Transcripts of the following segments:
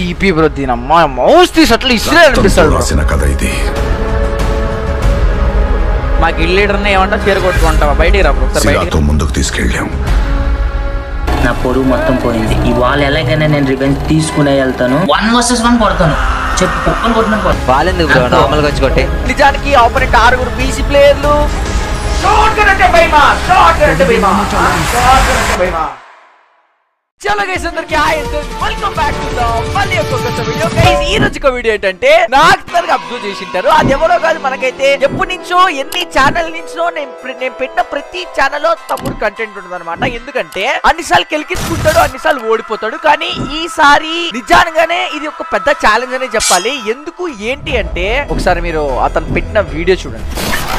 EP bro దీనమ్మా mouse తీసి అట్లా ఇసిరే అనిపిస్తాడు. మా గిల్ లీడర్ని ఏమంటా చేరుకొట్టుకుంటావా? బయటికి రా ఒకసారి, ముందుకు తీసుకెళ్ళాం. నా పొరుగు మొత్తం పోయింది. ఇవాళ ఎలాగైనా నేను రివెంజ్ తీసుకునే వెళ్తాను. 1 vs 1 కొడతాను. చెప్పు కుక్కను కొట్టినట్టు బాలేందుకు బ్రో నార్మల్ గా వచ్చి కొట్టే. నిజానికి ఆపోనెంట్ 6 బీసీ ప్లేయర్లు. షాట్ కరెక్ట్ బైమా, షాట్ కరెక్ట్ బైమా, షాట్ కరెక్ట్ బైమా. చలో గైస్ అందరికి hi and welcome back to the మళ్ళీ ఒక కొత్త వీడియో. గైస్ ఈ రోజు ఒక వీడియో ఏంటంటే నాకు తరగా అబ్జర్వ్ చేసింటారు, అది ఎవరో కాదు మనకైతే ఎప్పటి నుంచో ఎన్ని ఛానల్ నుంచో నేను పెట్టిన ప్రతి ఛానల్ లో తప్పుడు కంటెంట్ ఉంటుంది అనమాట. ఎందుకంటే అన్నిసార్లు కెలికించుకుంటాడు, అన్నిసార్లు ఓడిపోతాడు. కానీ ఈసారి నిజానిగానే ఇది ఒక పెద్ద ఛాలెంజ్ అనే చెప్పాలి. ఎందుకు ఏంటి అంటే ఒకసారి మీరు అతను పెట్టిన వీడియో చూడండి.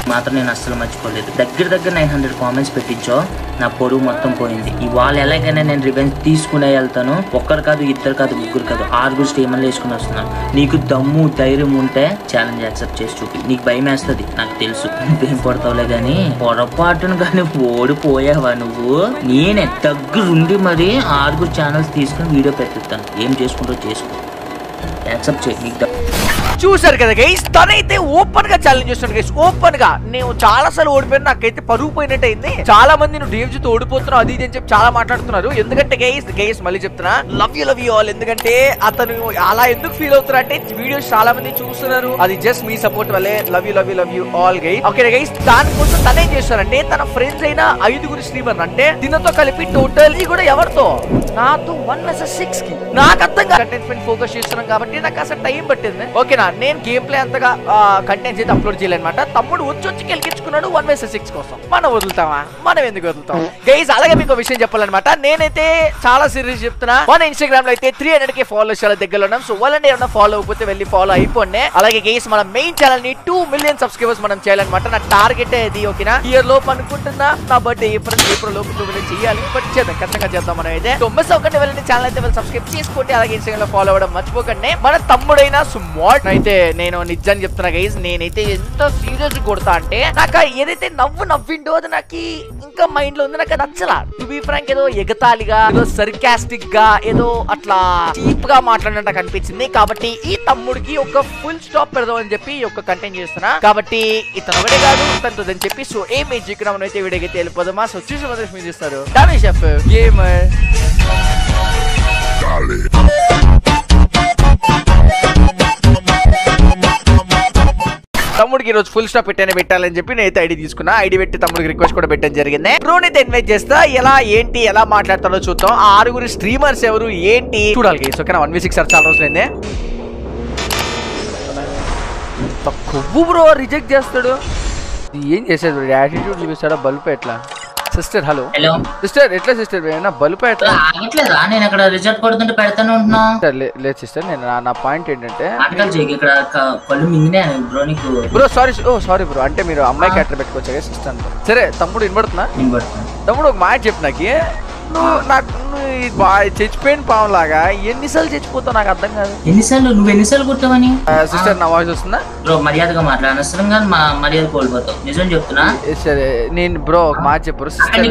మాత్రం నేను అస్సలు మర్చిపోలేదు. దగ్గర 900 కామెంట్స్ పెట్టించో నా పొరుగు మొత్తం పోయింది. ఇవాళ ఎలాగైనా నేను రివెంజ్ తీసుకునే వెళ్తాను. ఒక్కరు కాదు, ఇద్దరు కాదు, ముగ్గురు కాదు, 6 స్టీమర్లు వేసుకుని వస్తున్నాను. నీకు దమ్ము ధైర్యం ఉంటే ఛాలెంజ్ యాక్సెప్ట్ చేసి చూపి. నీకు భయం వేస్తుంది నాకు తెలుసు, నువ్వేం పడతావులే గానీ పొరపాటును కానీ ఓడిపోయావా నువ్వు? నేనే దగ్గరుండి మరి 6 ఛానల్స్ తీసుకుని వీడియో పెట్టిస్తాను. ఏం చేసుకుంటో చేసుకో, యాక్సెప్ట్ చేయి. నీకు చూసారు కదా గైస్, తనైతే ఓపెన్ గా ఛాలెంజ్ చేస్తున్నాడు గైస్. ఓపెన్ గా నేను చాలా సార్లు ఓడిపోయాను, నాకైతే పరుగు పోయినట్టు అయింది. చాలా మంది నువ్వు డేవ్ తో ఓడిపోతున్నావు అది ఇది అని చెప్పి చాలా మాట్లాడుతున్నారు. ఎందుకంటే గైస్ మళ్ళీ చెప్తున్నా, లవ్ యూ ఆల్. ఎందుకంటే అతను అలా ఎందుకు ఫీల్ అవుతారు అంటే వీడియోస్ చాలా మంది చూస్తున్నారు, అది జస్ట్ మీ సపోర్ట్ వల్లే. Love you all guys. Okay guys, దానికోసం తనేం చేస్తారంటే తన ఫ్రెండ్స్ అయిన 5 స్ట్రీమర్ అంటే దీనితో కలిపి టోటల్ కూడా ఎవరితో నాతో 1 vs 6 కి నాకు అర్థంగా కంటెంట్ ఫోకస్ చేస్తున్నాం కాబట్టి నాకు అసలు టైం పట్టింది. ఓకేనా, నేను గేమ్ ప్లే అంతగా కంటెంట్స్ అయితే అప్లోడ్ చేయలేనమాట. తమ్ముడు వచ్చి గెలికించుకున్నాడు 1 vs 6 కోసం. మనం వదులుతామా? మనం ఎందుకు వదులుతాం గైస్? అలాగే మీకు విషయం చెప్పాలన్నమాట. నేనైతే చాలా సీరియస్ చెప్తున్నా, మన ఇన్స్టాగ్రామ్ లో అయితే 300k ఫాలోవర్స్ చాలా దగ్గరలో ఉన్నాం. సో వాళ్ళని ఏమన్నా ఫాలో అయిపోతే వెళ్ళి ఫాలో అయిపోండి. అలాగే గైస్ మన మెయిన్ ఛానల్ ని 2 million సబ్స్క్రైబర్స్ మనం చేయాలన్నమాట. నా టార్గెట్ ఇది. ఓకేనా, ఇయర్ లోపు అనుకుంటున్నా, నా బర్త్డే ఏప్రిల్ లోపు 2 million చేయాలి. బట్ చేద్దాం, ఖచ్చితంగా చేద్దాం మనం అయితే. సో మిస్ అవ్వకండి, వెళ్ళండి ఛానల్ అయితే వెళ్ళి సబ్స్క్రైబ్ చేసుకోండి. అలాగే ఇన్స్టాగ్రామ్ లో ఫాలో అవ్వడం మర్చిపోకండి. మన తమ్ముడైన స్మార్ట్ అయితే నేను నిజాన్ని చెప్తున్నా గైస్, నేనైతే ఎంత సీరియస్ కొడతా అంటే నాకు ఏదైతే నవ్విండో అది నాకు ఇంకా మైండ్ లో ఉంది. నాకు నచ్చలా. టు బి ఫ్రాంక్, ఏదో ఎగతాళిగా, ఏదో సర్కాస్టిక్ గా, ఏదో అట్లా చీప్ గా మాట్లాడినట్టు నాకు అనిపించింది. కాబట్టి ఈ తమ్ముడికి ఒక ఫుల్ స్టాప్ పెడదాం అని చెప్పి ఒక కంటెంట్ చేస్తున్నా. కాబట్టి ఇతను ఒకటే కాదు తనతో అని చెప్పి సో ఏం ఎజ్జికి మనం అయితే వీడియోకి అయితే వెళ్ళిపోదామా. సో చూసి మొదటి మీరు చూస్తారు డామేజ్ షెఫ్ గేమర్. తమ్ముడికి ఈరోజు ఫుల్ స్టాప్ పెట్టాలని చెప్పి నేనైతే ఐడి తీసుకున్నా. ఐడి పెట్టి తమ్ముడికి రిక్వెస్ట్ కూడా పెట్టడం జరిగింది. బ్రోనైతే ఇన్వైట్ చేస్తా, ఎలా మాట్లాడతాడో చూద్దాం. 6 స్ట్రీమర్స్ ఎవరు ఏంటి చూడాలి గైస్. ఓకేనా, 1 vs 6 చాలా రోజులైంది. కొవ్వు బ్రో రిజెక్ట్ చేస్తాడు. ఏం చేసేది? యాటిట్యూడ్ చూపిస్తాడా? బల్బ్ ఎట్లా? సిస్టర్ హలో సిస్టర్, ఎట్లా సిస్టర్ బల్బ్ ఎట్లా? నేను ఇక్కడ రిజల్ట్ కొడుతుంటే పెడతానే ఉంటున్నా. లేదు సిస్టర్, నేను నా పాయింట్ ఏంటంటే బ్రో సారీ బ్రో, అంటే మీరు అమ్మాయి క్యారెక్టర్ పెట్టుకోవచ్చు సిస్టర్ అంటే. సరే తమ్ముడు వినబడుతున్నా? తమ్ముడు ఒక మాట చెప్పు నాకు. నాకు చచ్చిపోయిన పాము లాగా ఎన్నిసార్లు చచ్చిపోతావు నాకు అర్థం కాదు. నువ్వు ఎన్నిసార్లు కొట్టావని? సిస్టర్ నా వాయిస్ వస్తుందా? బ్రో మర్యాదగా మాట్లాడ, అనవసరంగా మర్యాద కోల్పోతావు. నిజం చెప్తున్నా. సరే నేను బ్రో ఒక మాట చెప్పు సిస్టర్.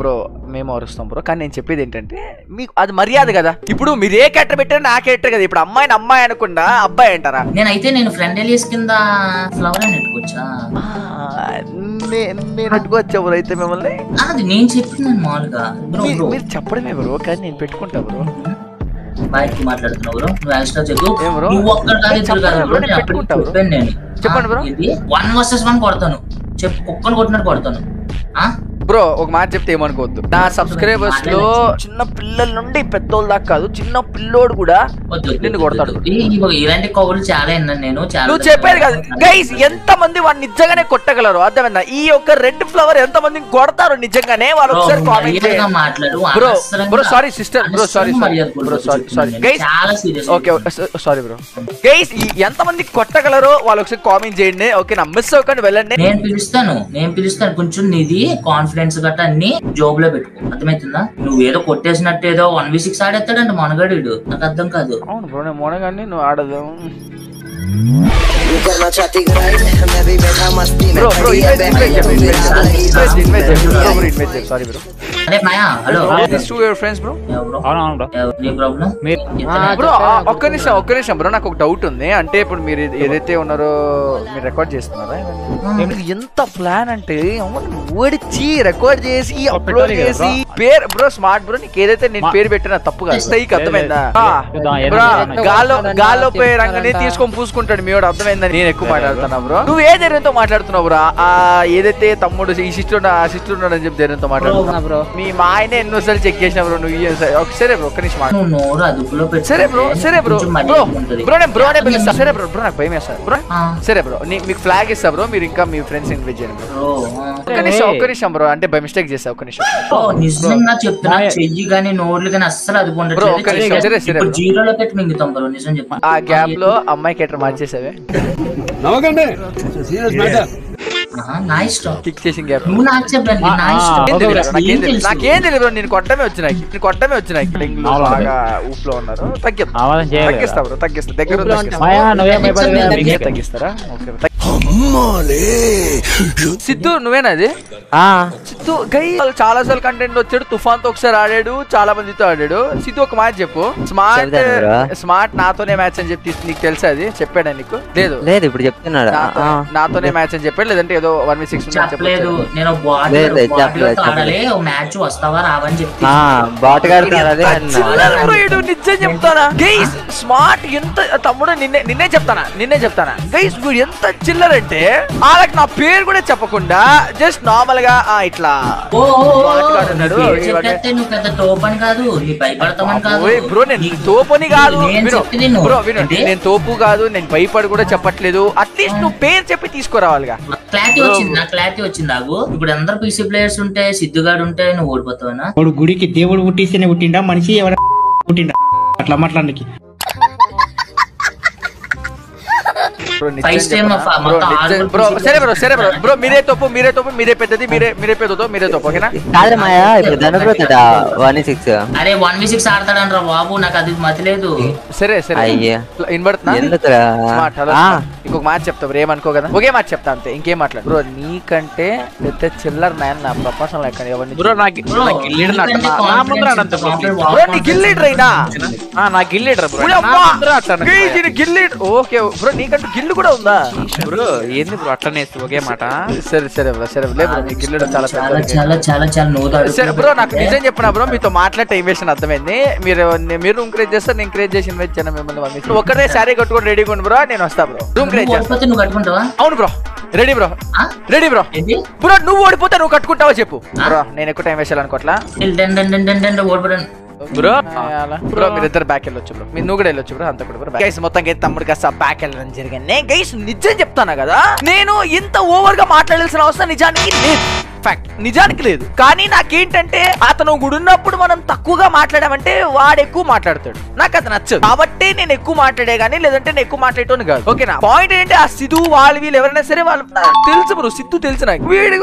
బ్రో మేము అరుస్తాం బ్రో, కానీ నేను చెప్పేది ఏంటంటే మీకు అది మర్యాద కదా. ఇప్పుడు మీరు ఏ క్యారెక్టర్ పెట్టారు నా క్యారెక్టర్ కదా. ఇప్పుడు అమ్మాయిని అమ్మాయి అనకుండా అబ్బాయి అంటారా? నేను ఫ్రెండ్ ఎలియస్ కింద ఫ్లవర్ అని పెట్టుకోవచ్చా? నేను అట్టుకోవచ్చా బ్రో అయితే మిమ్మల్ని? అది నేను చెప్తున్నాను మామూలుగా. మీరు చెప్పడమే బ్రో, కానీ నేను పెట్టుకుంటా బ్రో. బయటకి మాట్లాడుతున్నావు బ్రో, నువ్వు ఎక్స్ట్రా చెప్పు. చెప్పండి బ్రో. 1 vs 1 కొడతాను. చెప్పు, కుక్కను కొట్టినట్టు కొడతాను. బ్రో ఒక మాట చెప్తే ఏమనుకోవద్దు. నా సబ్స్క్రైబర్స్ లో చిన్న పిల్లల నుండి పెద్దోళ్ళ దాకా కాదు, చిన్న పిల్లోడు కూడా నిన్ను కొడతాడు. ఇలాంటి కబుర్లు చాలా విన్నాను నేను. నువ్వు చెప్పేది కాదు గైస్, ఎంత మంది వాడిని నిజంగానే కొట్టగలరు అర్థమైందా? ఈ యొక్క రెడ్ ఫ్లవర్ ఎంత మంది కొడతారు నిజంగానే? వాళ్ళు ఒకసారి కామెంట్ మాట్లాడు. Bro sorry sister, bro sorry guys. Okay sorry bro. Guys ఎంత మంది కొట్టగలరో వాళ్ళు ఒకసారి కామెంట్ చేయండి. ఓకే నా మిస్ అవ్వకండి, వెళ్ళండి. నేను పిలుస్తాను కొంచెం నీది కాన్ఫిడెన్స్ గట్ట అన్ని జోబ్ లో పెట్టుకో, అర్థమవుతుందా? నువ్వు ఏదో కొట్టేసినట్టు ఏదో 1 vs 6 ఆడేస్తాడంట మనగాడు. నాకు అర్థం కాదు. అవును బ్రో, నేను మొనగాన్ని నువ్వు ఆడదు. Sorry bro. అరే మాయా hello this to your friends bro. Bro ఒక్క నిమిషం బ్రో, నాకు ఒక డౌట్ ఉంది. అంటే ఇప్పుడు మీరు ఏదైతే ఉన్నారో మీరు రికార్డ్ చేస్తున్నారా? ఎంత ప్లాన్ అంటే ఓడిచి రికార్డ్ చేసి అప్లోడ్ చేసి పేరు బ్రో స్మార్ట్ బ్రో, నీకు ఏదైతే నేను పేరు పెట్టినా తప్పుగా అర్థమైందా? గాల్లో పోయి రంగని తీసుకొని పూసుకుంటాడు మీ వాడు, అర్థమైందని నేను ఎక్కువ మాట్లాడుతున్నా బ్రో. నువ్వు ఏ ధైర్యంతో మాట్లాడుతున్నావు బ్రో? ఏదైతే తమ్ముడు ఈ సిస్టర్ ఉన్నాడు అని చెప్పి ధైర్యంతో మాట్లాడుతున్నా బ్రో. మీ మా ఆయన ఎన్నోసార్లు చెక్ చేసిన బ్రో. నువ్వు సరే బ్రో ఒక్క నిమిషం సరే బ్రో బ్రో నేను బ్రో అనే పిలుస్తా. సరే బ్రో నాకు భయం వేస్తా బ్రో. సరే బ్రో మీకు ఫ్లాగ్ ఇస్తా బ్రో, మీరు ఇంకా మీ ఫ్రెండ్స్ ఇన్వైట్ చేయండి బ్రో. ఒక్క నిమిషం బ్రో, అంటే బై మిస్టేక్ చేస్తా. ఒక్క నిమిషం ఆ గ్యాప్ లో అమ్మాయి కేటర్ మార్చేసావే నాకేం తెలియదు బ్రో. నేను కొట్టమే వచ్చిన బాగా ఊపులో ఉన్నారు. తగ్గిస్తా బ్రో, తగ్గిస్తా దగ్గర తగ్గిస్తారా? సిద్ధు నువ్వేనా అది? సిద్ధు గై చాలా సార్లు కంటెంట్ వచ్చాడు. తుఫాన్ తో ఒకసారి ఆడాడు, చాలా మందితో ఆడాడు. సిద్ధు ఒక మ్యాచ్ చెప్పు. స్మార్ట్ నాతోనే మ్యాచ్ అని చెప్పి నీకు తెలుసా? అది చెప్పాడా నీకు? లేదు ఇప్పుడు చెప్తున్నాడు. నాతోనే మ్యాచ్ అని చెప్పాడు, లేదంటే ఏదో 1v6 చెప్పలేదు. నిజం చెప్తానా గైస్, స్మార్ట్ ఎంత తమ్ముడు నిన్నే చెప్తానా గైస్, వీడు ఎంత చిల్లర్ అంటే వాళ్ళకి నా పేరు కూడా చెప్పకుండా జస్ట్ నార్మల్ గా ఇట్లా బ్రో. నేను తోపని కాదు బ్రో, నేను తోపు కాదు, నేను భయపడి కూడా చెప్పట్లేదు. అట్లీస్ట్ నువ్వు పేరు చెప్పి తీసుకురావాలిగా. క్లారిటీ వచ్చింది నాకు. ఇప్పుడు అందరు పీసీ ప్లేయర్స్ ఉంటే సిద్ధుగాడు ఉంటే నువ్వు ఓడిపోతావా? వాడు గుడికి దేవుడు పుట్టిస్తేనే పుట్టిండా, మనిషి ఎవడ పుట్టిండా? అట్లా మాట్లాడడానికి సరే బ్రో మీరే తప్పు మీరే పెద్దది, మీరే తప్పు ఓకేనా? అరే 1v6 ఆడతాడనరా బాబు, నాకు అది మతిలేదు. సరే ఇంకొక మాట చెప్తా బ్రో, ఏమనుకో కదా. ఒకే మాట చెప్తా అంతే, ఇంకేం మాట్లాడు బ్రో. నీకంటే పెద్ద చిల్లర్ మ్యాన్ నా ప్రపంచంలో ఎక్కడ బ్రో. నా గిల్లీడర్ అయినా నా గిల్లీడర్ ఓకే బ్రో, నీకంటూ గిల్లు కూడా ఉందా బ్రో? ఏంది బ్రో అట్లనే ఒకే మాట? సరే బ్రో నీ గిల్లు చాలా చాలా బ్రో. నాకు నిజం చెప్పినా బ్రో, మీతో మాట్లాడే టైం వేస్ట్ అర్థమైంది. మీరు రూమ్ క్రియేట్ చేస్తారు, నేను క్రియేట్ చేసి ఇన్వైట్ చేయను మిమ్మల్ని. ఒక్కడే శారీ కట్టుకొని రెడీగా ఉండి బ్రో, నేను వస్తా బ్రో. రూమ్ క్రియేట్ చేస్తా. అవును బ్రో, రెడీ బ్రో. బ్రో నువ్వు ఓడిపోతే నువ్వు కట్టుకుంటావా చెప్పు బ్రో. నేను ఎక్కువ టైం వేసాలనుకోవట్లా బ్రో. మీరిద్దరు బ్యాక్ వెళ్ళొచ్చు బ్రో, నువ్వు కూడా వెళ్ళొచ్చు బ్రో. అంత కూడా బ్రో గైస్ మొత్తం తమ్ముడు కాస్త బ్యాక్ వెళ్ళడం జరిగింది. గైస్ నిజం చెప్తానా కదా, నేను ఇంత ఓవర్ గా మాట్లాడాల్సిన అవసరం నిజానికి లేదు. నిజానికి లేదు. కానీ నాకేంటంటే అతను గుడున్నప్పుడు మనం తక్కువగా మాట్లాడామంటే వాడు ఎక్కువ మాట్లాడతాడు, నాకు అది నచ్చదు. కాబట్టి నేను ఎక్కువ మాట్లాడే గానీ, లేదంటే నేను ఎక్కువ మాట్లాడేటోని కాదు ఓకేనా. పాయింట్ ఏంటంటే ఆ సిద్ధు వీళ్ళు ఎవరైనా సరే వాళ్ళు తెలుసు బ్రో. సిద్ధు తెలుసు నాకు. వీడు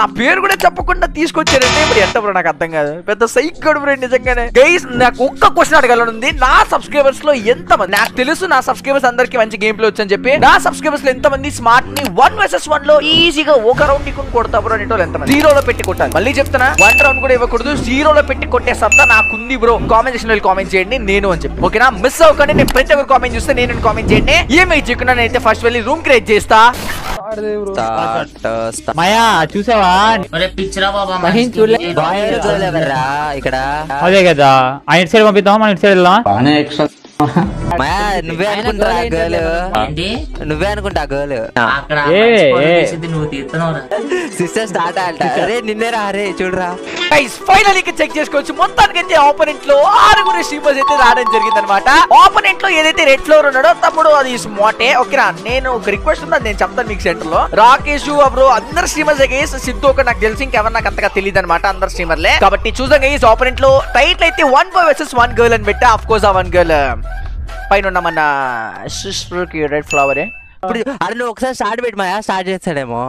నా పేరు కూడా చెప్పకుండా తీసుకొచ్చారంటే ఇప్పుడు ఎంత బ్రో నాకు అర్థం కాదు. పెద్ద సైకోడు బ్రో నిజంగానే. గైస్ నాకు ఒక్క క్వశ్చన్ అడగాలనుంది. నా సబ్స్క్రైబర్స్ లో ఎంత మంది, నాకు తెలుసు నా సబ్స్క్రైబర్స్ అందరికి మంచి గేమ్ ప్లే వచ్చని చెప్పి, నా సబ్స్క్రైబర్స్ లో ఎంత మంది స్మార్ట్ ని 1vs1 లో ఈజీగా ఒక రౌండ్ ని కొడతా బ్రో అనేటోళ్ళు ఎంత మంది? 0లో పెట్టి కొట్టాలి. మళ్ళీ చెప్తానా, 1 రౌండ్ కూడా ఇవ్వకూడదు, 0లో పెట్టి కొట్టే సత్తా నాకుంది బ్రో. కామెంట్ సెక్షన్ లో కామెంట్ చేయండి నేను అని చెప్పి ఓకేనా. మిస్ అవ్వకండి. నేను ప్రతి ఒక్కరు కామెంట్ చూస్తే నేను కామెంట్ చేయండి. ఏమై చిక్కున్నా నేనైతే ఫస్ట్ వెళ్ళి రూమ్ క్రియేట్ చేస్తా. మాయా చూసావా? ఇక్కడ అదే కదా, ఆయన ఇటు సైడ్ పంపిద్దాం, మనం ఇటు సైడ్ వెళ్దాం. నువ్వే అనుకుంటా గర్ల్ సిస్టర్ స్టార్ట్ అంట. అరే నిన్నేరా, అరే చూడరా గైస్ ఫైనల్ కి చెక్ చేసుకోవచ్చు. మొత్తానికి అయితే ఆపోనెంట్ లో 6 స్ట్రీమర్స్ అయితే రావడం జరిగింది అనమాట. ఆపోనెంట్ లో ఏదైతే రెడ్ ఫ్లోర్ ఉన్నాడో తమ్ముడు అది స్మార్టే ఓకేనా. నేను ఒక రిక్వెస్ట్ ఉంది, నేను చెప్తాను మీకు సెంటర్ లో. రాకేష్ బ్రో అందరు స్ట్రీమర్స్ గైస్. సిద్ధు ఒక నాకు తెలిసి ఇంకెవరు నాకు అంతగా తెలియదు అనమాట, అందరు స్ట్రీమర్లే. కాబట్టి చూద్దాం గైస్. ఆపోనెంట్ లో టైటిల్ అయితే 1 boy vs 1 girl అని పెట్టా. ఆఫ్ కోర్స్ ఆ 1 girl పైన ఉన్న మన సిస్టర్ కి రెడ్ ఫ్లవరే. ఇప్పుడు అది నువ్వు ఒకసారి స్టార్ట్ పెట్టి మాయా, స్టార్ట్ చేస్తాడేమో.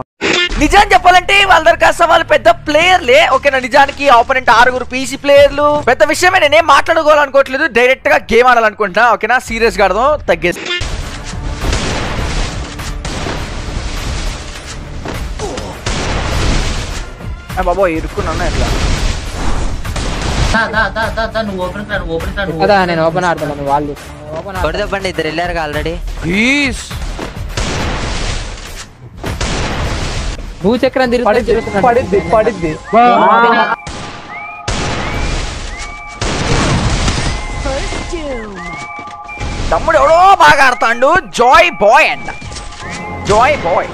నిజం చెప్పాలంటే వాళ్ళ దగ్గర కాస్త వాళ్ళు పెద్ద ప్లేయర్లే ఓకేనా. నిజానికి ఆపోనెంట్ 6 పీసీ ప్లేయర్లు. పెద్ద విషయమే, నేనేం మాట్లాడుకోవాలనుకోవట్లేదు, డైరెక్ట్ గా గేమ్ ఆడాలనుకుంటున్నా ఓకేనా. సీరియస్ గా ఆడదాం, తగ్గేసి బాబో ఇరుక్కున్నా ఎట్లా. నువ్వు ఓపెన్ కదా నేను ఓపెన్ ఆడుతున్నాను వాళ్ళు కొడదప్పండి ఇద్దరు వెళ్ళారు ఆల్రెడీ. భూచక్రం పడిద్ది తమ్ముడు ఎవడో బాగా ఆడతాడు. జాయ్ బాయ్ అంట. జాయ్ బాయ్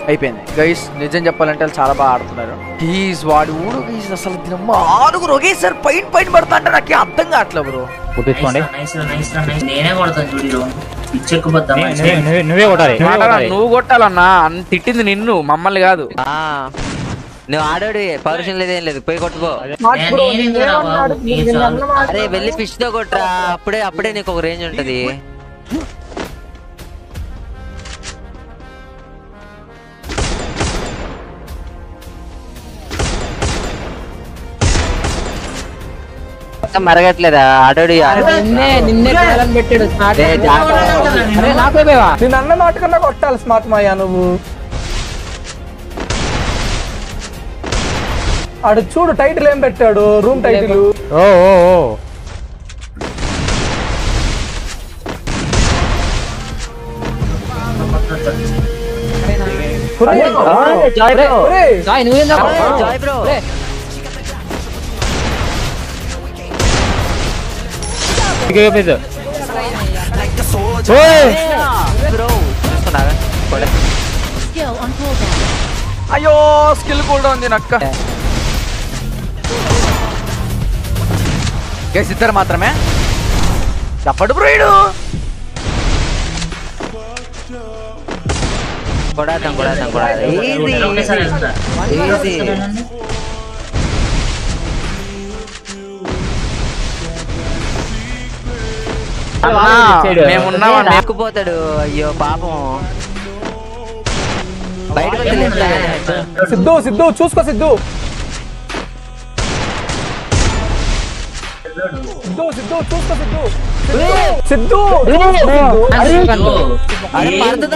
అయిపోయింది గైస్. నిజం చెప్పాలంటే వాళ్ళు చాలా బాగా ఆడుతున్నారు. గీస్ వాడు ఊడు గీస్ అసలు ఆరుగురు ఒకేసారి పైన పడతా అంటే నాకు అర్థం కావట్లేదు బ్రో. నేనే కొడతాను చూడు పిచ్చెక్కుపోతాం. నువ్వే కొట్టాలి. నువ్వు కొట్టాలన్నా తిట్టింది నిన్ను మమ్మల్ని కాదు. నువ్వు ఆడాడు పౌరుషం లేదేం లేదు పోయి కొట్టుకో. అరే వెళ్ళి ఫిష్ తో కొట్టరా అప్పుడే నీకు ఒక రేంజ్ ఉంటది. మరగట్లేదా ఆడాడు పెట్టాడు. నేను అన్న నాటకన్నా కొట్టాలి స్మార్ట్ మాయా నువ్వు. ఆడు చూడు టైటిల్ ఏం పెట్టాడు రూమ్ టైటిల్. అయ్యో స్కిల్ కూడా ఉంది నక్క. గైస్ ఇద్దరు మాత్రమే చెప్పడు బ్రోయిడు. కొడాదాం మేమున్నాపోతాడు. అయ్యో పాపం బయటకు సిద్ధు చూసుకో సిద్ధు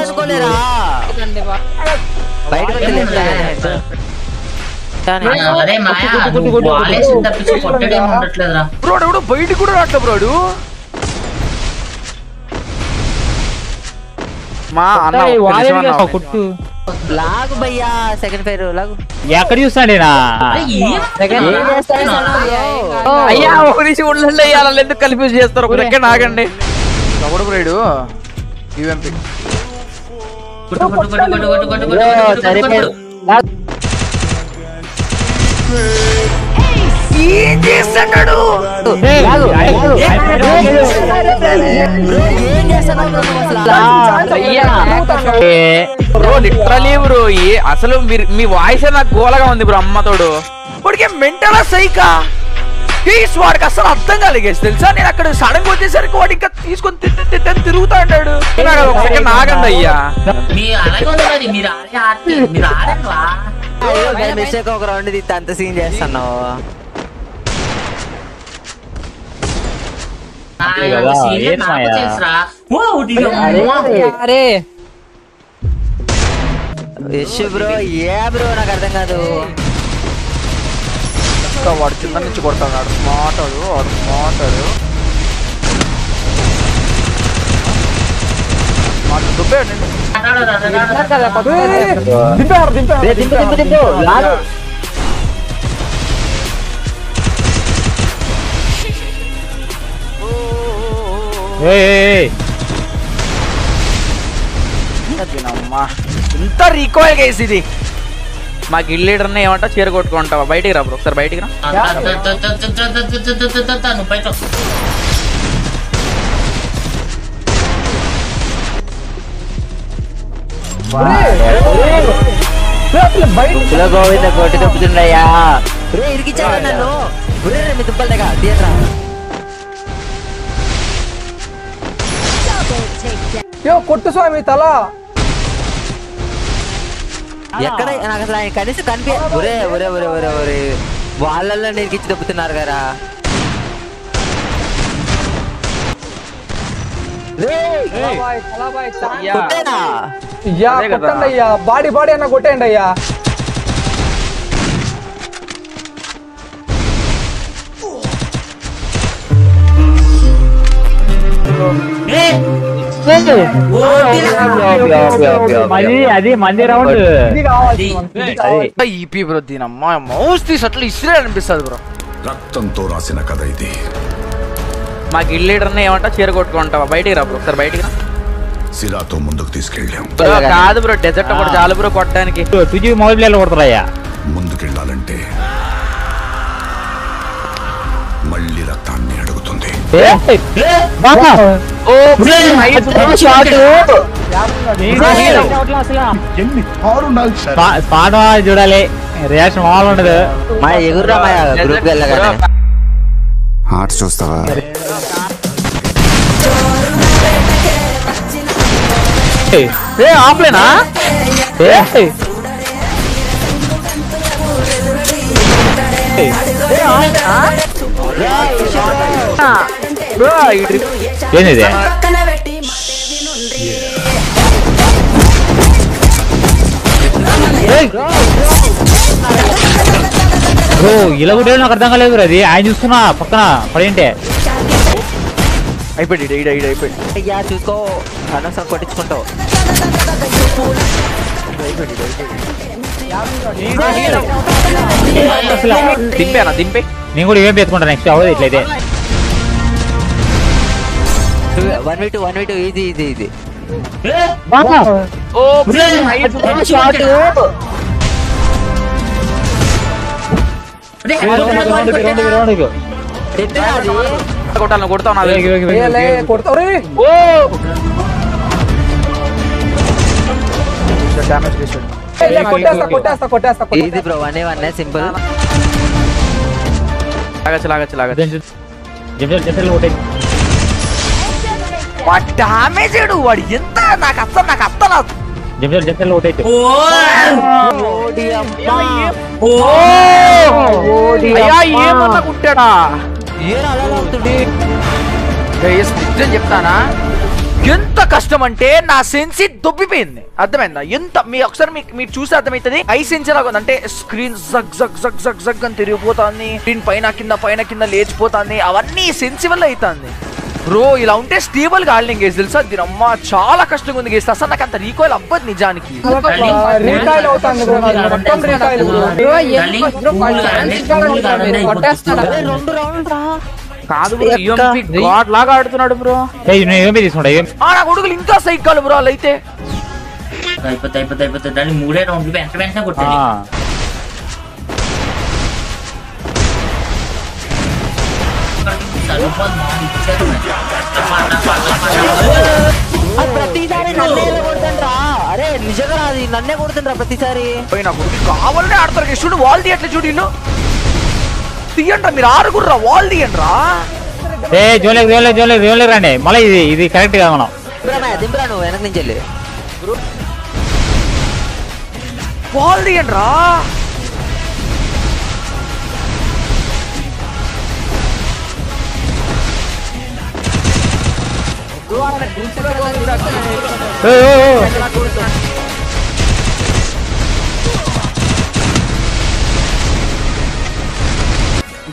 అనుకోలేరా బయటకు బ్రోడు బయట కూడా రాట్లే బ్రోడు. మా అన్న కుట్టు లాగు భయ్యా సెకండ్ ఫైర్ లాగు ఎక్కడ చూస్తాడేనా అయ్యా ఒక నిమిషం ఉండండి అయ్యా అలా ఎందుకు కన్ఫ్యూజ్ చేస్తారు. ఒక సెకండ్ ఆగండి. ఎవడు బ్రోయిడు యూఎంపీ ఏం చేస్తాడు బ్రో లిటరలీ బ్రో. అసలు మీ వాయిస్ నాకు గోలగా ఉంది బ్రో. అమ్మతోడు వాడికి మెంటలా సైకా వాడికి అసలు అర్థం కాలేగేసి తెలుసా. నేను అక్కడ సడన్ గా వచ్చేసరికి వాడు ఇంకా తీసుకొని తిరుగుతా అంటాడు. ఆగండి అయ్యా మిస్టేక్ ఒక రౌండ్ తీస్తే అంత సీన్ చేస్తున్నావు. బ్రో ఏ బ్రో నాకు అర్థం కాదు. వాడు కింద నుంచి కొడతాడు. స్మార్ట్ ఇంత రీకాయిల్ కేసు ఇది. మా గిల్ లీడర్ని ఏమంటా చీర కొట్టుకుంటావా? బయటికి రా బ్రో ఒకసారి బయటికి రా. గోవింద కొట్టి తప్పుతుండయా ఇరికిచ్చాడు నన్ను. మీ దుబ్బల దగ్గర తీయరా. కొట్టు స్వామి తల ఎక్కడ నాకు అసలు ఆయన కనీసం కనిపి ఒరే ఒరే ఒరే ఒరే ఒరే వాళ్ళల్లో నేర్కిచ్చి తప్పుతున్నారు కదా. కొట్టేనా? అయ్యా కొట్టండి అయ్యా, బాడీ అన్న కొట్టేయండి అయ్యా. అది మంది రౌండ్ ఇది కావాలి మనకి, ఇది కావాలి. ఈపీ బ్రో దీనమ్మా మౌస్ తీసి అట్లా ఇసిరే అనిపిస్తుంది బ్రో. రక్తంతో రాసిన కథ ఇది. మా గిల్ లీడర్ని ఏమంటా చీర కొట్టుకుంటావా? బయటికి రా బ్రో ఒకసారి బయటికి రా. సిరాతో ముందుకు తీసుకెళ్ళాం. బ్రో కాదు బ్రో, డెజర్ట్ ఒకటి చాలు బ్రో కొట్టడానికి. తుజి మొబైల్ ప్లేయర్లు కొడతారయ్యా. ముందుకెళ్ళాలంటే మళ్ళీ రక్తాన్ని అడుగుతుంది. చూడాలి రియాక్షన్ మామూలు ఉండదు. మా ఎగురురా మా గ్రూప్ వెళ్ళగానే. ఆట చూస్తావా? ఆఫ్లైనా ఏంది బ్రో? ఇలా కూడా నాకు అర్థం కాలేదు బ్రో. అది ఆయన చూసుకున్నా పక్కన పడేంటే అయిపోయింది అయిపోయింది. అయ్యా చూసుకో, అనవసరం కొట్టించుకుంటావు. దింపేనా దింపే. నేను కూడా ఏం పెట్టుకుంటా నెక్స్ట్ అవ్వదు ఇట్లయితే. 1v2 ఇది కొట్టాను కొడతావు నా కొడతావు రే. డ్యామేజ్ చేసాడు. కొట్టేస్తా. ఇది బ్రో 1v1 సింపుల్. లాగచ్చు వాడు డామేజ్ వాడు ఎంత నాకు అత్తనా జంటలు ఒకటైతే ఏమన్నా కుట్టాడా నిజం చెప్తానా, ఎంత కష్టం అంటే నా సెన్సి దొబ్బిపోయింది. అర్థమైందా? ఎంత ఒకసారి మీరు చూసి అర్థమవుతుంది. ఐ సెన్స్ లాగా ఉంది అంటే screen jug jug jug jug jug అని తిరిగిపోతుంది, స్క్రీన్ పైన కింద లేచిపోతుంది. అవన్నీ సెన్సి వల్ల అవుతుంది బ్రో. ఇలా ఉంటే స్టేబుల్ గా ఆడలేం గేస్ తెలుసా. దీని అమ్మ చాలా కష్టంగా ఉంది గేస్. అసలు నాకు అంత రీకాయిల్ అవ్వదు నిజానికి. రీకాయిల్ అవుతాను బ్రో, మొత్తం రీకాయిల్ బ్రో. కాదు గాడ్ లాగా ఆడుతున్నాడు బ్రో. ఏమి తీసుకుంటా నా కొడుకులు ఇంకా సైకాలు బ్రో. అలా అయితే అయిపోతుంది దాన్ని 3 రౌండ్లు వెంటనే కొట్టాలి. ప్రతిసారి నన్నే కొడుతుండ్రా. అరే నిజంగా అది నన్నే కొడుతుండ్రా ప్రతిసారి. నా కొడుకు కావాలనే ఆడతారు గేస్. చూడు వాల్ తీయట్లే, చూడు ఇల్లు తీయండి మీరు ఆరుగుర్రా, వాల్ తీయండి రా. జోన్లే రండి మళ్ళీ. ఇది కరెక్ట్ కదా మనం. దింపురా నువ్వు వెనక నుంచి వెళ్ళి. వాల్ తీయండి రా.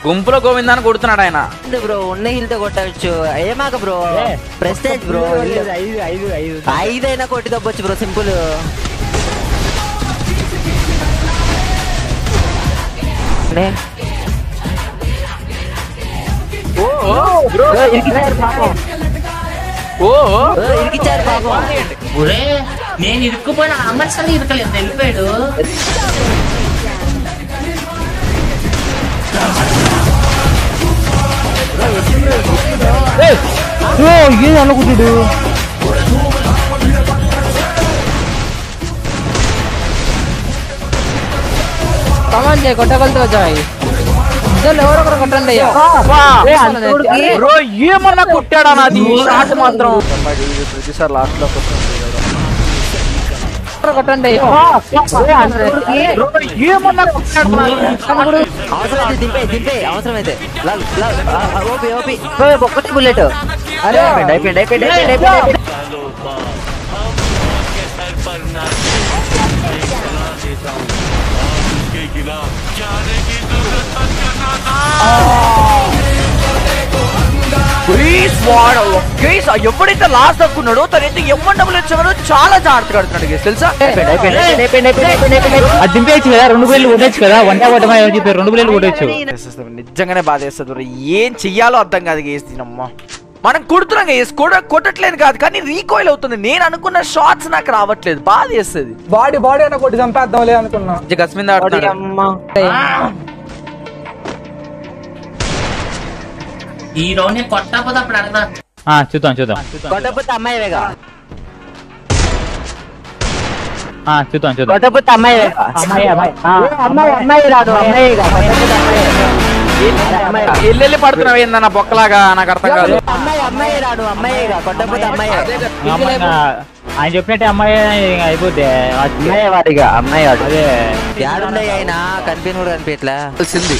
గుంపులో గోవిందాన్ని కొడుతున్నాడు ఆయన బ్రో. ఉన్న హిల్తో కొట్టవచ్చు. ఏమాక బ్రో, ప్రెస్టేజ్ బ్రో. 5 అయినా కొట్టి తప్పొచ్చు బ్రో, సింపుల్. ఇరికిచ్చారు పాపం. నేను ఇరుక్కుపోయిన అమర్సలు ఇరకలేదు, వెళ్ళిపోయాడు. ఏం అనుకుంటాడు? కొట్టగలుగుతా వచ్చాయి ఎవరొకరు కొట్టండి. బ్రో ఏమన్నా కొట్టాడా నాది షాట్ మాత్రం. ప్రతిసారి లాస్ట్ లో కొట్టండి అయ్యా. అవసరమైతే దింపే అవసరమైతే ఓపి ఒక్కటి బుల్లెట్. అరే అయిపోయింది. ఎవడైతే లాస్ట్ దక్కున్నాడో తనైతే ఎవ్వరు డబ్బులు ఇచ్చేవాడు చాలా జాగ్రత్తగా ఆడుతున్నాడు గేస్ తెలుసా. అది దింపేయచ్చు కదా, 2 ప్లేట్లు కొట్టచ్చు కదా, 1 చెప్పారు 2 ప్లేట్లు కొట్టచ్చు. నిజంగానే బాధేస్తుంది. ఏం చెయ్యాలో అర్థం కాదు గేస్. దీనమ్మా మనం కొడుతున్నాం గేస్, కొట్టట్లేదు కాదు కానీ రీకాయిల్ అవుతుంది. నేను అనుకున్న షాట్స్ నాకు రావట్లేదు, బాధ చేస్తుంది. బాడీ అయినా కొట్టి చంపేద్దాంలే అనుకున్నా. గస్మింద ఆడుతున్నాడు. ఈ రౌండ్ నేను కొట్టకపోతే అప్పుడు అడగదా. చూద్దాం కొట్టకపోతే అమ్మాయివేగా. చూద్దాం కొట్టకపోతే అమ్మాయివేగా. అమ్మాయి రాదు ఎల్లెల్లి పడుతున్నావు ఏందన్న బొక్కలాగా, నాకు అర్థం కాదు. అమ్మాయి రాడు అమ్మాయిగా. కొట్టకపోతే అమ్మాయి. ఆయన చెప్పినట్టే అమ్మాయి అయిపోద్ది. అమ్మాయి వాడు అదే ఏడుండే అయినా కనిపించ కూడా కనిపించట్లా. తెలిసింది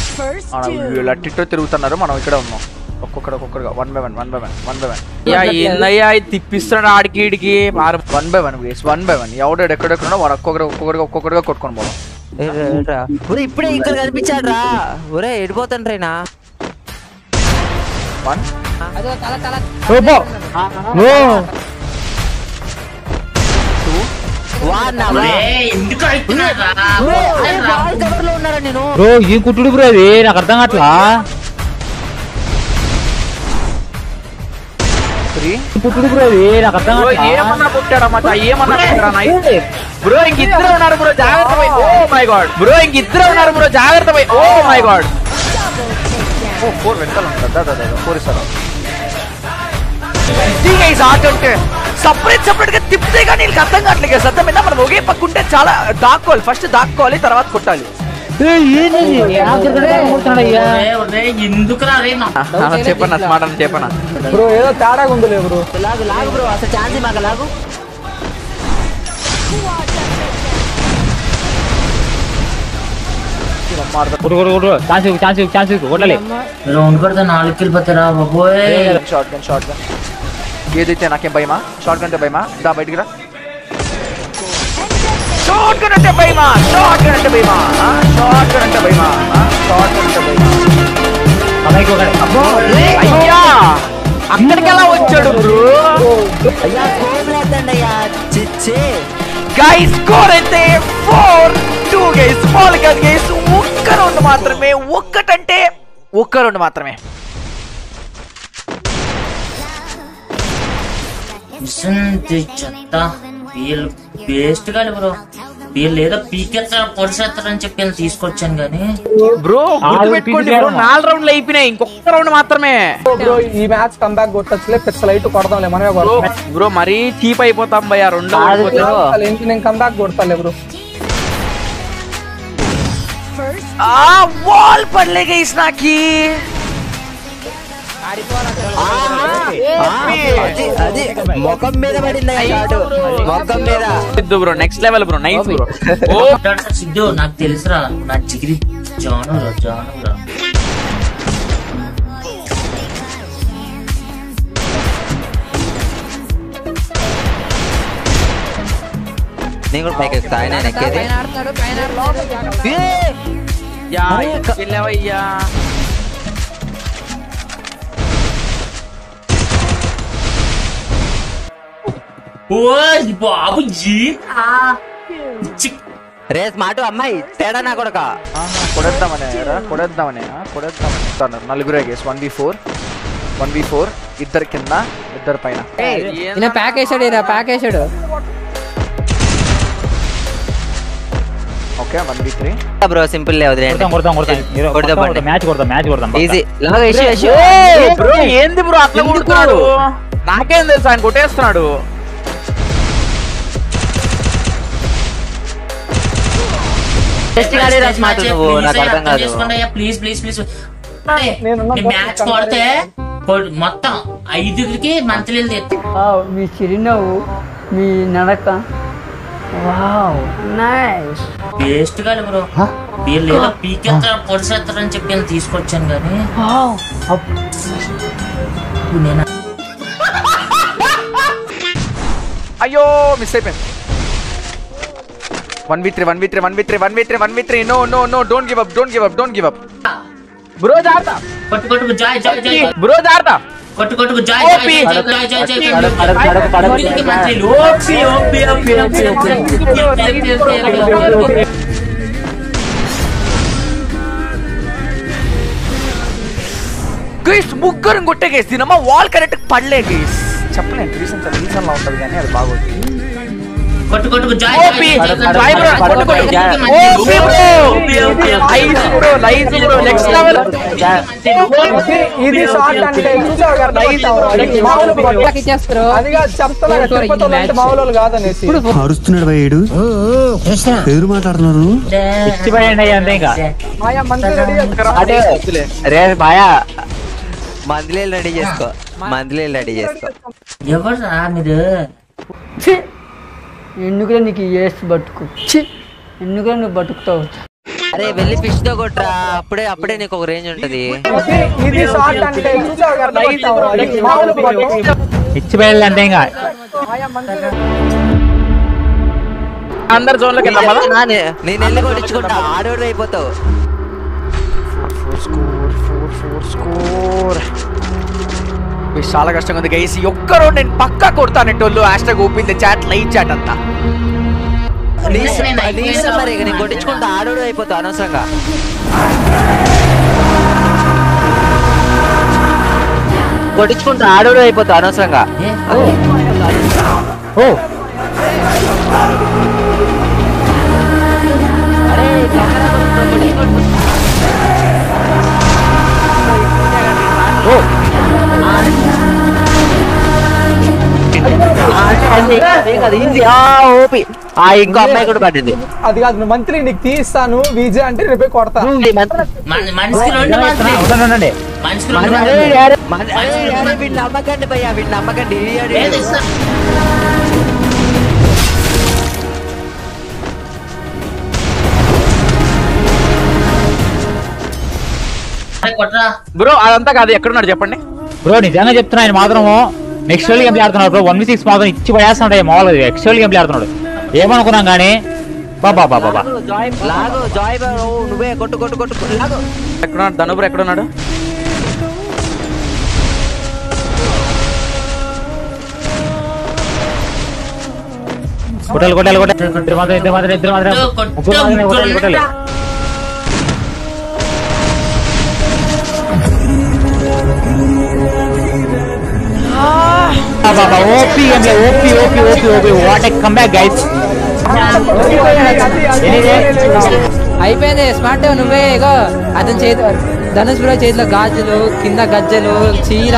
లట్టితో తిరుగుతున్నారు, మనం ఇక్కడ ఉన్నాం. ఒక్కొక్కరుగా 1 by 1 ఏందయ్యా తిప్పిస్తున్నాడు ఆడికి ఈడికి. 1 by 1 ఎవడు ఎక్కడెక్కడ వాడు ఒక్కొక్కరుగా కొట్టుకొని పోదాం. ఇప్పుడే ఇక్కడ కనిపించాడు రా. ఒరే ఎడిపోతాండ్రైనా. బ్రో ఈ కుట్టుడు బ్రో, అది నాకు అర్థం కావట్లా. కుట్టుడు బ్రో, అది నాకు అర్థం కావట్లా. ఏమన్నా పుట్టాడమ్మా, ఏమన్నా పుట్టాడా? బ్రో ఇంకిద్దరు ఉన్నారు బ్రో, జాగ్రత్త పోయి. ఓ మై గాడ్ బ్రో, ఇంకిద్దరు ఉన్నారు బ్రో, జాగ్రత్త పోయి. ఓ మై గాడ్ 4 వెనకాల ఉంటారు. 4 ఇస్తారు. ఆటంటే సపరేట్ గా తిప్పితే కానీ నీకు అర్థం కావట్లేదు. సత్యం మీద మనం ఒకే పక్కుంటే చాలా దాక్కోవాలి. ఫస్ట్ దాక్కోవాలి, తర్వాత కొట్టాలి. చెప్పన్నా స్మార్ట్ అని చెప్పన్నా బ్రో, ఏదో తేడా ఉందిలే బ్రో. లాగు బ్రో, అసలు ఛాన్స్ మాకు లాగు. ఛాన్స్ కొట్టాలి. రౌండ్ కొడితే 4 కిల్ పోతారా బాబోయ్. షార్ట్ గన్ ఏదైతే నాకేం భయమా? షార్ట్ గన్ అంటే భయమా? దా బయటికి రా. షార్ట్ గన్ అంటే భయమా? అయ్యా అక్కడికి ఎలా వచ్చాడు బ్రో? గైస్ స్కోర్ అయితే 4-2 గైస్. Small gun guys. ఒక్క రౌండ్ మాత్రమే, ఒక్క రౌండ్ మాత్రమే. చెత్త వీళ్ళు వేస్ట్ కాదు బ్రో. వీళ్ళు ఏదో పీకెత్తారు పొడిసేస్తారని చెప్పి వీళ్ళు తీసుకొచ్చాను కానీ బ్రో పెట్టుకోండి బ్రో, 4 రౌండ్లు అయిపోయినాయి, ఇంకొక రౌండ్ మాత్రమే. బ్రో ఈ మ్యాచ్ కంబ్యాక్ కొట్టచ్చులే, పిచ్చలైట్ కొడదాంలే మనమే కొడతాం. బ్రో మరీ చీప్ అయిపోతాం భయ్యా. నేను కంబ్యాక్ కొడతాలే బ్రో. వాల్ పడలే గైస్ నాకి. ముఖం మీద పడింది మొఖం మీద. Siddhu bro next level bro, nice bro. Siddhu నాకు తెలుసురా, నా చిగిరి జానురా. నేను కూడా పైకి ఎక్కుతా. ఆయన ఎక్కేది వెళ్ళావయ్యా. బాబు రేస్ మాట అమ్మాయి తేడా నా కొడక. కొడేద్దామనే 4 గేస్. 1v4 ఇద్దరు కింద, ఇద్దరు పైన. ప్యాక్ వేసాడు. ఓకే 1v3 బ్రో, సింపుల్ లే వదిలేండి. మ్యాచ్ కొడతాం ఈజీ. బ్రో ఏంది బ్రో అట్లా కొడుతున్నాడు? నాకేం తెలుసు, ఆయన కొట్టేస్తున్నాడు. ప్లీజ్ మ్యాచ్ కొడితే మొత్తం 5కి మంత్లీ. మీ చిరునవ్వు, మీ నడక వావ్ నైస్. వేస్ట్ కాదు బ్రో, వీళ్ళు ఏదో పీకెత్తారు పొడిసేస్తారని చెప్పి నేను తీసుకొచ్చాను కానీ నేను అయ్యో మిస్ అయిపోయింది. 1v3 no don't give up. Bro జాగ్రత్త. కొట్టు జాయ్ బ్రో జాగ్రత్త. కొట్టు జాయ్ గైస్ ముగ్గురు కొట్టే గైస్ దీనమ్మా వాల్ కరెక్ట్ పడలే గైస్. చెప్పలేను రీజన్ లా ఉంటది కానీ అది బాగోదు. కొట్టు జాయ్ నెక్స్ట్ లెవెల్. ఇది షార్ట్ అంటే చూసావు కదా ఇచ్చేస్తారు. అది కాదు చెప్తున్నా తిరుపతిలో అంటే మామూలు కాదనేసి. అరుస్తున్నాడు భయ్యుడు, ఎవరు మాట్లాడుతున్నారు? ఇచ్చిపోయండి అంతే ఇంకా. మాయా మంత్రి రెడీ అదే రే బాయా మందులేలు రెడీ చేసుకో. ఎవరు రా మీరు? ఎందుకురా నీకు ఏస్ బతుకు, ఎందుకురా నువ్వు బతుకుతావు. అరే వెళ్ళి ఫిష్ తో కొట్రా, అప్పుడే నీకు ఒక రేంజ్ ఉంటది. ఇది షార్ట్ అంటే చూసావు కదా మామూలు ఇచ్చిపోయాలి అంటే ఇంకా. మాయా మంత్రి అందరు జోన్ లోకి నేను వెళ్ళి కొట్టించుకుంటా, ఆడోడు అయిపోతావు. 4 స్కోర్. చాలా కష్టంగా ఉంది గైస్. ఒక్కరో నేను పక్కా కొడతానంటోళ్ళు hashtag open the chat live chat అంతా. మరి నేను కొట్టించుకుంటా, ఆడోడు అయిపోతావు అనవసరంగా. ఓ ఇంకో అమ్మాయి కూడా పడింది. అది కాదు నువ్వు మంత్రి నీకు తీస్తాను విజయ్ అంటే రేపే కొడతా. మనిషికి రెండు ఉండండి. వీడిని నమ్మకండి భయ్యా, వీడిని నమ్మకండి. బ్రో అదంతా కాదు, ఎక్కడున్నాడు చెప్పండి బ్రో. నిజంగా చెప్తున్నా, ఆయన మాత్రం నెక్స్ట్ లెవెల్ గేమ్ ఆడుతున్నాడు బ్రో. 1v6 మాత్రం ఇచ్చి పడేస్తున్నాడు మామూలుగా. నెక్స్ట్ లెవెల్ గేమ్ ఆడుతున్నాడు. ఏమనుకున్నాం కానీ బాబా నువ్వే కొట్టు. ఎక్కడున్నాడు ధనుబ్రో? ఎక్కడున్నాడు? కొట్టాలి. ఇద్దరు మాత్రం కొట్టాలి. OP what a comeback guys. అయిపోయింది స్మార్ట్. నువ్వే ఇగో అతని ధనుష్ బ్రో చేతిలో గాజులు, కింద గజ్జలు, చీర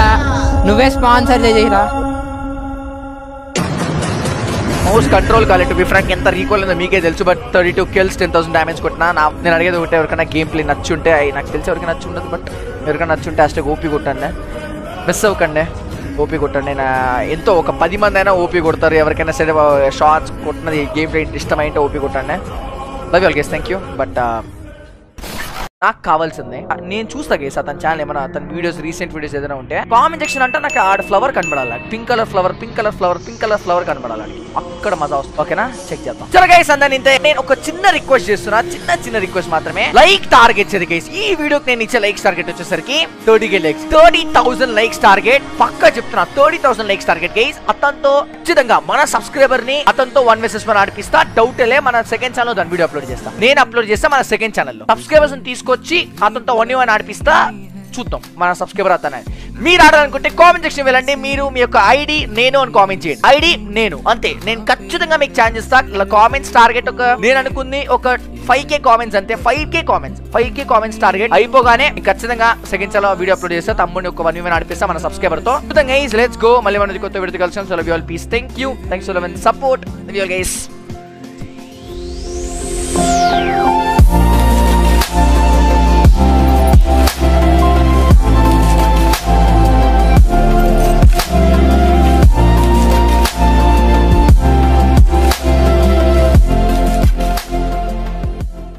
నువ్వే స్పాన్సర్ చేసిరా. మౌస్ కంట్రోల్ కాలేదు. టు బి ఫ్రాంక్ ఎంత రీకాల్ ఉందో మీకే తెలుసు. బట్ 32 kills 10,000 డ్యామేజ్ కొట్టినా. నేను అడిగేది ఒకటే, ఎవరికైనా గేమ్ ప్లే నచ్చుంటే, నాకు తెలిసి ఎవరికైనా నచ్చి ఉండదు. బట్ ఎవరికైనా నచ్చుంటే హ్యాష్టాగ్ ఓపీ కొట్టండి, మిస్ అవ్వకండి. ఓపీ కొట్టండి. నేను ఎంతో ఒక 10 మంది అయినా ఓపీ కొడతారు. ఎవరికైనా సరే షార్ట్స్ కొట్టినది గేమ్ ప్లే ఇష్టమైంటే ఓపీ కొట్టండి. Love you all guys, thank you. But నాకు కావాల్సింది నేను చూస్తా గైస్ అతని ఛానల్ ఏమైనా అతని వీడియోస్ రీసెంట్ వీడియోస్ ఏదైనా ఉంటే కామెంట్ సెక్షన్ అంటే నాకు ఆడ ఫ్లవర్ కనబడాలి. పింక్ కలర్ ఫ్లవర్ కనబడాలి. అక్కడ మజా వస్తుంది. ఓకేనా, చెక్ చేద్దాం. సరే గైస్ అందరిని నేను ఒక చిన్న రిక్వెస్ట్ చేస్తున్నా, చిన్న రిక్వెస్ట్ మాత్రమే. లైక్ టార్గెట్ చేది గైస్. ఈ వీడియోకి నేను ఇచ్చే లైక్స్ టార్గెట్ వచ్చేసరికి 30,000 లైక్స్ టార్గెట్. పక్కా చెప్తున్నా 30,000 లైక్స్ టార్గెట్ గైస్. అతనితో ఖచ్చితంగా మన సబ్స్క్రైబర్ ని అతనితో 1vs1 ఆడిపిస్తా. డౌట్ లే, మన సెకండ్ ఛానల్ దాని వీడియో అప్లోడ్ చేస్తా. నేను అప్లోడ్ చేస్తా మన సెకండ్ ఛానల్ లో. సబ్స్క్రైబర్స్ తీసుకొచ్చి అతనితో 1v1 ఆడిపిస్తా. చూద్దాం మన సబ్స్క్రైబర్ అతనే. మీరు ఆడాలనుకుంటే కామెంట్ సెక్షన్ వెళ్ళండి. మీరు మీ యొక్క ఐడి నేను అని కామెంట్ చేయండి. ఐడి నేను అంతే. నేను ఖచ్చితంగా మీకు ఛాన్స్ ఇస్తా. కామెంట్స్ టార్గెట్ ఒక నేను అనుకుంది ఒక 5k కామెంట్స్ అంతే. 5k కామెంట్స్ టార్గెట్ అయిపోగానే ఖచ్చితంగా సెకండ్ ఛానల్ వీడియో అప్లోడ్ చేస్తా. తమ్ముడిని ఒక 1v1 ఆడిపిస్తా మన సబ్స్క్రైబర్ తో. Guys let's go. మళ్ళీ మన కొత్త వీడియో కలిసి. So love you all, peace. Thank you. Thanks for the support. Love you all guys.